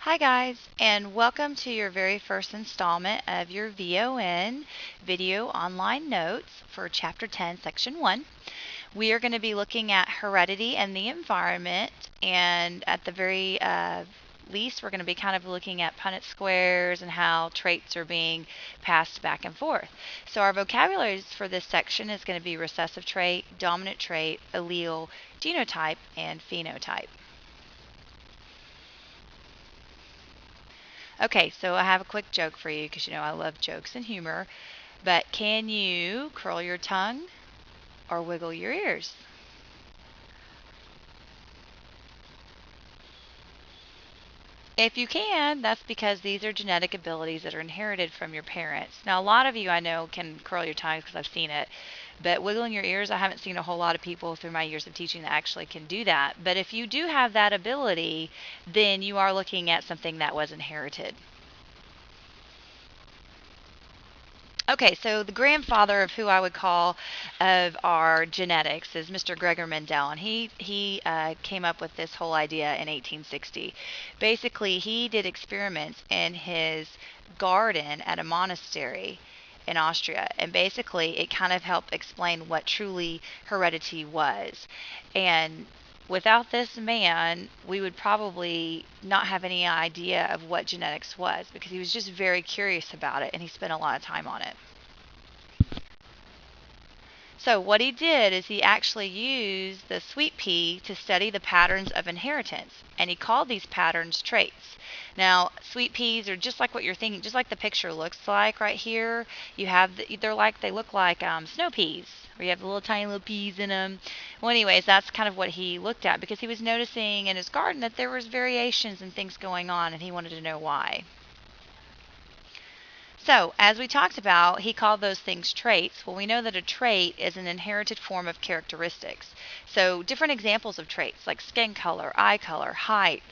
Hi guys, and welcome to your very first installment of your VON Video Online Notes for Chapter 10, Section 1. We are going to be looking at heredity and the environment, and at the very least, we're going to be kind of looking at Punnett squares and how traits are being passed back and forth. So our vocabularies for this section is going to be recessive trait, dominant trait, allele, genotype, and phenotype. Okay, so I have a quick joke for you because you know I love jokes and humor. But can you curl your tongue or wiggle your ears? If you can, that's because these are genetic abilities that are inherited from your parents. Now, a lot of you I know can curl your tongues because I've seen it, but wiggling your ears, I haven't seen a whole lot of people through my years of teaching that actually can do that. But if you do have that ability, then you are looking at something that was inherited. Okay, so the grandfather of who I would call of our genetics is Mr. Gregor Mendel, and he came up with this whole idea in 1860. Basically, he did experiments in his garden at a monastery in Austria, and basically it kind of helped explain what truly heredity was. And without this man, we would probably not have any idea of what genetics was because he was just very curious about it and he spent a lot of time on it. So, what he did is he actually used the sweet pea to study the patterns of inheritance, and he called these patterns traits. Now, sweet peas are just like what you're thinking, just like the picture looks like right here. You have they look like snow peas, where you have the little tiny little peas in them. Well, anyways, that's kind of what he looked at because he was noticing in his garden that there was variations and things going on, and he wanted to know why. So, as we talked about, he called those things traits. Well, we know that a trait is an inherited form of characteristics. So, different examples of traits like skin color, eye color, height,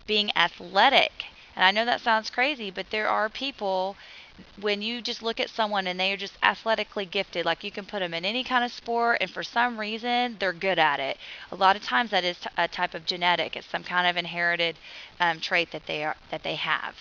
being athletic. And I know that sounds crazy, but there are people, when you just look at someone and they are just athletically gifted, like you can put them in any kind of sport, and for some reason they're good at it. A lot of times that is a type of genetic. It's some kind of inherited trait that they have.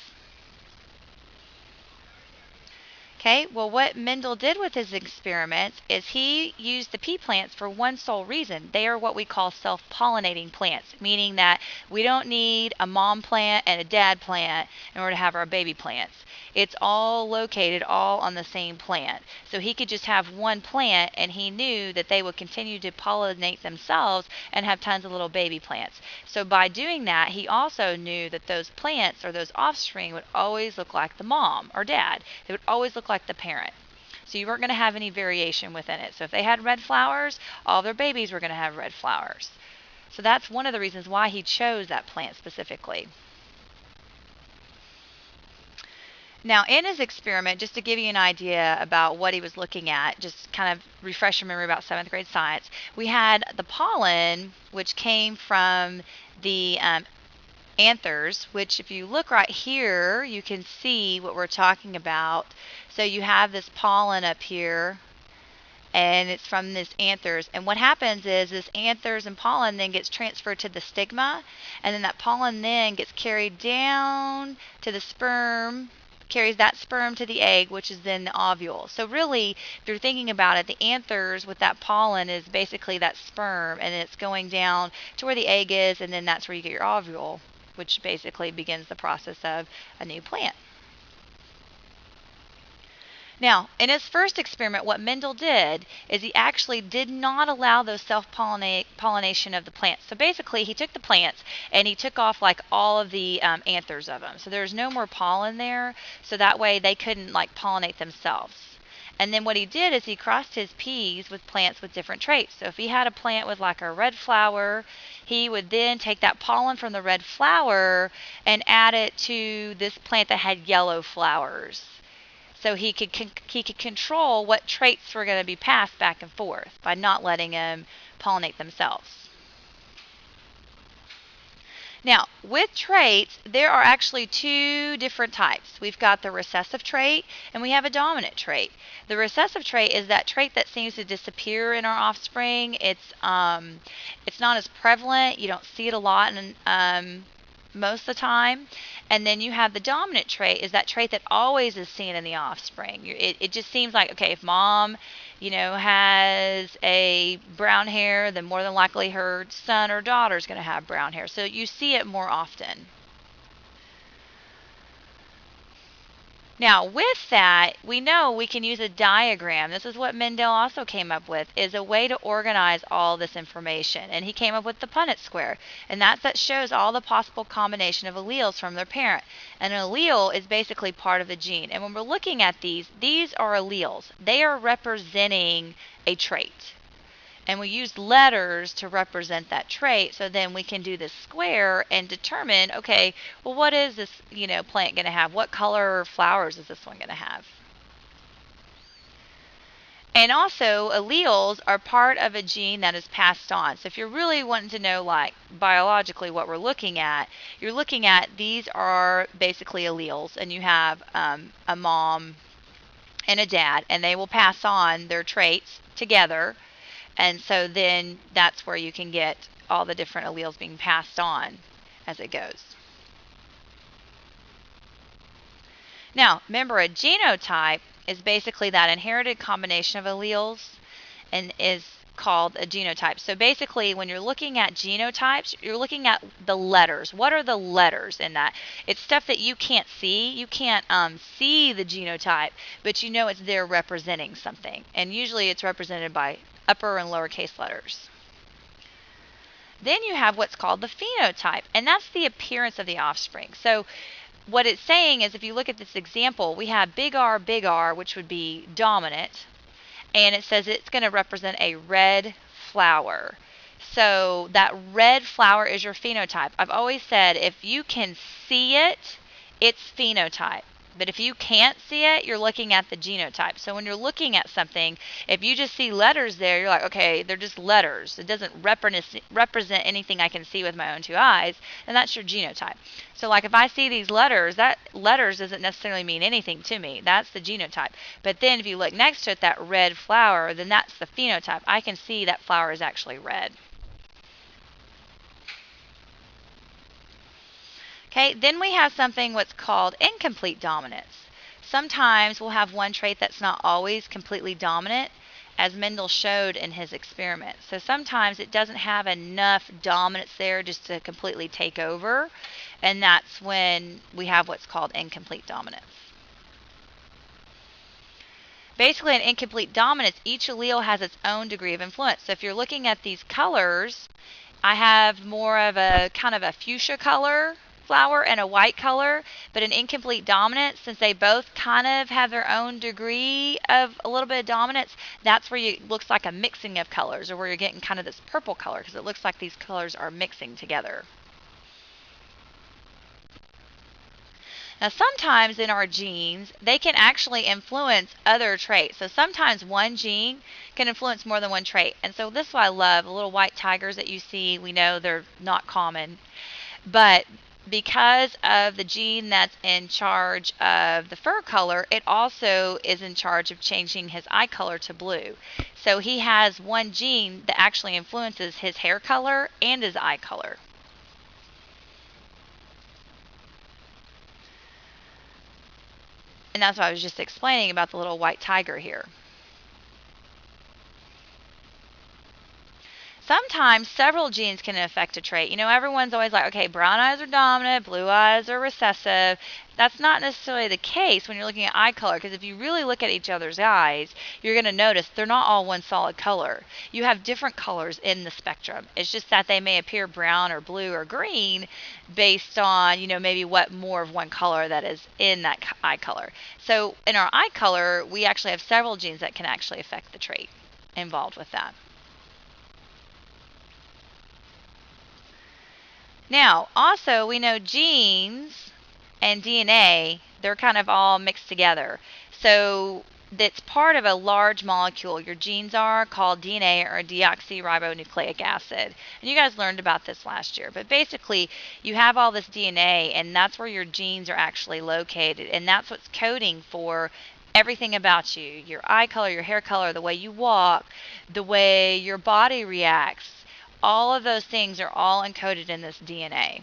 Okay, well, what Mendel did with his experiments is he used the pea plants for one sole reason. They are what we call self pollinating plants, meaning that we don't need a mom plant and a dad plant in order to have our baby plants. It's all located all on the same plant. So he could just have one plant and he knew that they would continue to pollinate themselves and have tons of little baby plants. So by doing that, he also knew that those plants or those offspring would always look like the mom or dad. They would always look like the parent. So you weren't going to have any variation within it. So if they had red flowers, all their babies were going to have red flowers. So that's one of the reasons why he chose that plant specifically. Now, in his experiment, just to give you an idea about what he was looking at, just kind of refresh your memory about seventh grade science, we had the pollen, which came from the anthers, which if you look right here, you can see what we're talking about. So you have this pollen up here, and it's from this anthers. And what happens is this anthers and pollen then gets transferred to the stigma, and then that pollen then gets carried down to the sperm, carries that sperm to the egg, which is then the ovule. So really, if you're thinking about it, the anthers with that pollen is basically that sperm, and it's going down to where the egg is, and then that's where you get your ovule, which basically begins the process of a new plant. Now, in his first experiment, what Mendel did is he actually did not allow those self-pollination of the plants. So basically, he took the plants and he took off like all of the anthers of them. So there's no more pollen there. So that way they couldn't like pollinate themselves. And then what he did is he crossed his peas with plants with different traits. So if he had a plant with like a red flower, he would then take that pollen from the red flower and add it to this plant that had yellow flowers. So he could control what traits were going to be passed back and forth by not letting them pollinate themselves. Now, with traits, there are actually two different types. We've got the recessive trait and we have a dominant trait. The recessive trait is that trait that seems to disappear in our offspring. It's not as prevalent. You don't see it a lot in most of the time. And then you have the dominant trait, is that trait that always is seen in the offspring. It just seems like, okay, if mom, has a brown hair, then more than likely her son or daughter is going to have brown hair. So you see it more often. Now, with that, we know we can use a diagram. This is what Mendel also came up with, is a way to organize all this information. And he came up with the Punnett square. And that shows all the possible combination of alleles from their parent. And an allele is basically part of the gene. And when we're looking at these are alleles. They are representing a trait. And we use letters to represent that trait, so then we can do this square and determine, okay, well, what is this, plant going to have? What color flowers is this one going to have? And also, alleles are part of a gene that is passed on. So if you're really wanting to know, like, biologically what we're looking at, you're looking at these are basically alleles, and you have a mom and a dad, and they will pass on their traits together. And so then that's where you can get all the different alleles being passed on as it goes. Now, remember, a genotype is basically that inherited combination of alleles and is called a genotype. So basically, when you're looking at genotypes, you're looking at the letters. What are the letters in that? It's stuff that you can't see. You can't see the genotype, but you know it's there representing something. And usually it's represented by upper and lowercase letters. Then you have what's called the phenotype, and that's the appearance of the offspring. So what it's saying is, if you look at this example, we have big R, which would be dominant, and it says it's going to represent a red flower. So that red flower is your phenotype. I've always said if you can see it, it's phenotype. But if you can't see it, you're looking at the genotype. So when you're looking at something, if you just see letters there, you're like, okay, they're just letters. It doesn't represent anything I can see with my own two eyes, and that's your genotype. So like if I see these letters, that letters doesn't necessarily mean anything to me. That's the genotype. But then if you look next to it, that red flower, then that's the phenotype. I can see that flower is actually red. Okay, then we have something what's called incomplete dominance. Sometimes we'll have one trait that's not always completely dominant, as Mendel showed in his experiment. So sometimes it doesn't have enough dominance there just to completely take over, and that's when we have what's called incomplete dominance. Basically, in incomplete dominance, each allele has its own degree of influence. So if you're looking at these colors, I have more of a kind of a fuchsia color flower and a white color, but an incomplete dominance, since they both kind of have their own degree of a little bit of dominance, that's where it looks like a mixing of colors, or where you're getting kind of this purple color, because it looks like these colors are mixing together. Now, sometimes in our genes, they can actually influence other traits. So sometimes one gene can influence more than one trait. And so this is what I love. The little white tigers that you see, we know they're not common. But because of the gene that's in charge of the fur color, it also is in charge of changing his eye color to blue. So he has one gene that actually influences his hair color and his eye color. And that's what I was just explaining about the little white tiger here. Sometimes several genes can affect a trait. Everyone's always like, okay, brown eyes are dominant, blue eyes are recessive. That's not necessarily the case when you're looking at eye color, because if you really look at each other's eyes, you're going to notice they're not all one solid color. You have different colors in the spectrum. It's just that they may appear brown or blue or green based on, maybe what more of one color that is in that eye color. So in our eye color, we actually have several genes that can actually affect the trait involved with that. Now, also, we know genes and DNA, they're kind of all mixed together. So that's part of a large molecule. Your genes are called DNA, or deoxyribonucleic acid. And you guys learned about this last year. But basically, you have all this DNA, and that's where your genes are actually located. And that's what's coding for everything about you. Your eye color, your hair color, the way you walk, the way your body reacts. All of those things are all encoded in this DNA.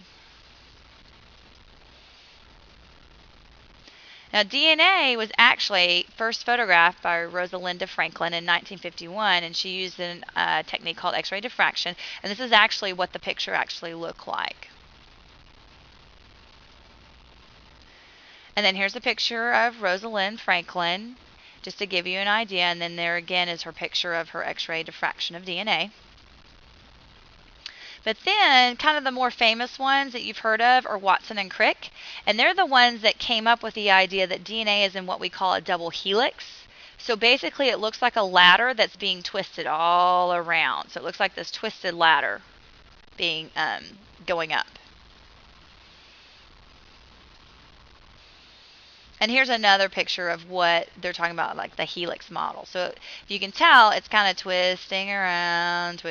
Now, DNA was actually first photographed by Rosalinda Franklin in 1951, and she used a technique called X-ray diffraction, and this is actually what the picture actually looked like. And then here's a picture of Rosalind Franklin, just to give you an idea, and then there again is her picture of her X-ray diffraction of DNA. But then, kind of the more famous ones that you've heard of are Watson and Crick, and they're the ones that came up with the idea that DNA is in what we call a double helix. So basically, it looks like a ladder that's being twisted all around. So it looks like this twisted ladder being going up. And here's another picture of what they're talking about, like the helix model. So if you can tell, it's kind of twisting around,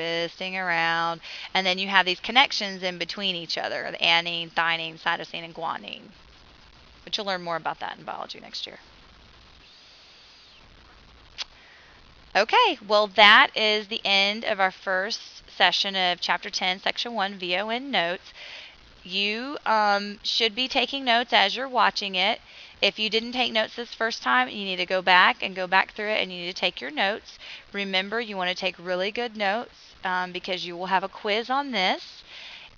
and then you have these connections in between each other, the adenine, thymine, cytosine, and guanine. But you'll learn more about that in biology next year. Okay, well that is the end of our first session of Chapter 10, Section 1, VON Notes. You should be taking notes as you're watching it. If you didn't take notes this first time, you need to go back through it, and you need to take your notes. Remember, you want to take really good notes because you will have a quiz on this,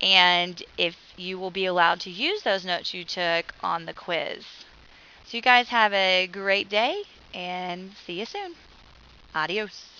and if you will be allowed to use those notes you took on the quiz. So you guys have a great day, and see you soon. Adios.